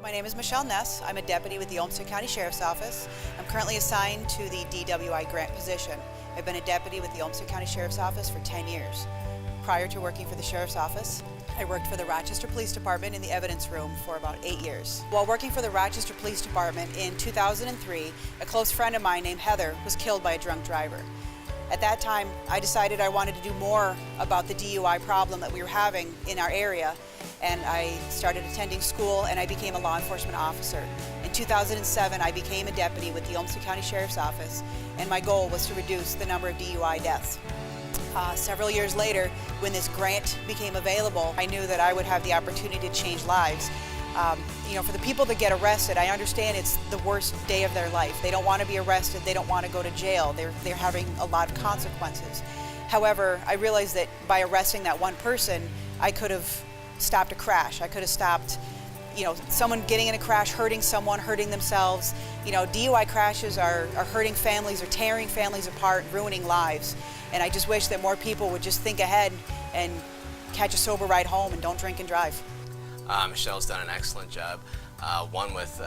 My name is Michelle Ness. I'm a deputy with the Olmsted County Sheriff's Office. I'm currently assigned to the DWI grant position. I've been a deputy with the Olmsted County Sheriff's Office for 10 years. Prior to working for the Sheriff's Office, I worked for the Rochester Police Department in the evidence room for about 8 years. While working for the Rochester Police Department in 2003, a close friend of mine named Heather was killed by a drunk driver. At that time, I decided I wanted to do more about the DUI problem that we were having in our area, and I started attending school and I became a law enforcement officer. In 2007, I became a deputy with the Olmsted County Sheriff's Office, and my goal was to reduce the number of DUI deaths. Several years later, when this grant became available, I knew that I would have the opportunity to change lives. For the people that get arrested, I understand it's the worst day of their life. They don't want to be arrested, they don't want to go to jail, they're having a lot of consequences. However, I realized that by arresting that one person, I could have stopped a crash. I could have stopped someone getting in a crash, hurting someone, hurting themselves. DUI crashes are hurting families, or tearing families apart, ruining lives. And I just wish that more people would just think ahead and catch a sober ride home and don't drink and drive. Michelle's done an excellent job. One with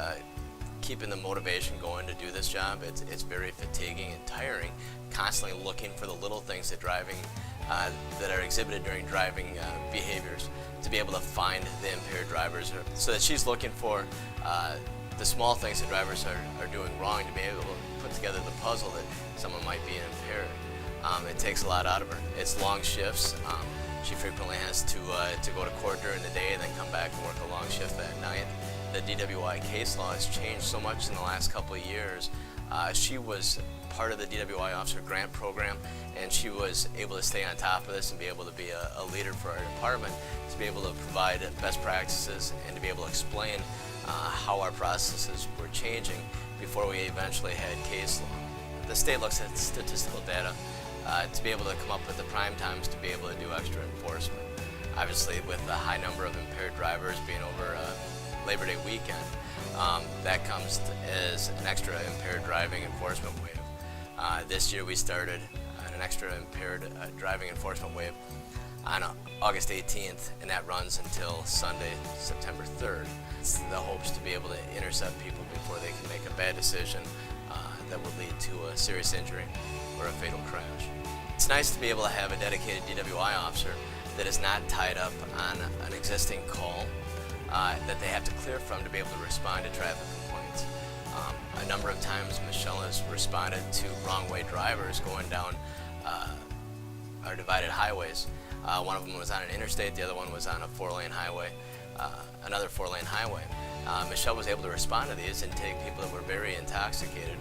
keeping the motivation going to do this job. It's very fatiguing and tiring, constantly looking for the little things that that are exhibited during driving behaviors, to be able to find the impaired drivers, so that she's looking for the small things that drivers are doing wrong, to be able to put together the puzzle that someone might be impaired. It takes a lot out of her. It's long shifts. She frequently has to go to court during the day and then come back and work a long shift at night. The DWI case law has changed so much in the last couple of years. She was part of the DWI officer grant program, and she was able to stay on top of this and be able to be a leader for our department, to be able to provide best practices and to be able to explain how our processes were changing before we eventually had case law. The state looks at statistical data to be able to come up with the prime times to be able to do extra enforcement. Obviously, with the high number of impaired drivers being over Labor Day weekend, that comes as an extra impaired driving enforcement wave. This year we started an extra impaired driving enforcement wave on August 18th, and that runs until Sunday, September 3rd. It's the hopes to be able to intercept people before they can make a bad decision that would lead to a serious injury or a fatal crash. It's nice to be able to have a dedicated DWI officer that is not tied up on an existing call that they have to clear from to be able to respond to traffic complaints. A number of times Michelle has responded to wrong-way drivers going down our divided highways. One of them was on an interstate, the other one was on a four-lane highway, another four-lane highway. Michelle was able to respond to these and take people that were very intoxicated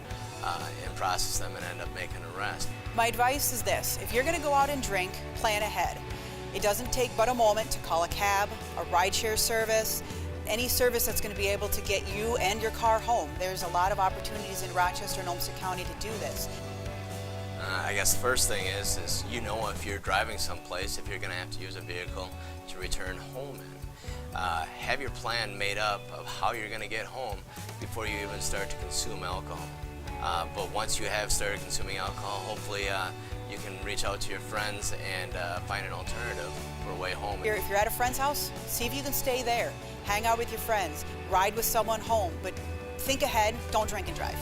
and process them and end up making an arrest. My advice is this: if you're going to go out and drink, plan ahead. It doesn't take but a moment to call a cab, a rideshare service, any service that's going to be able to get you and your car home. There's a lot of opportunities in Rochester and Olmsted County to do this. I guess the first thing is if you're driving someplace, if you're going to have to use a vehicle to return home in. Have your plan made up of how you're going to get home before you even start to consume alcohol. But once you have started consuming alcohol, hopefully you can reach out to your friends and find an alternative for a way home. If you're at a friend's house, see if you can stay there. Hang out with your friends, ride with someone home, but think ahead, don't drink and drive.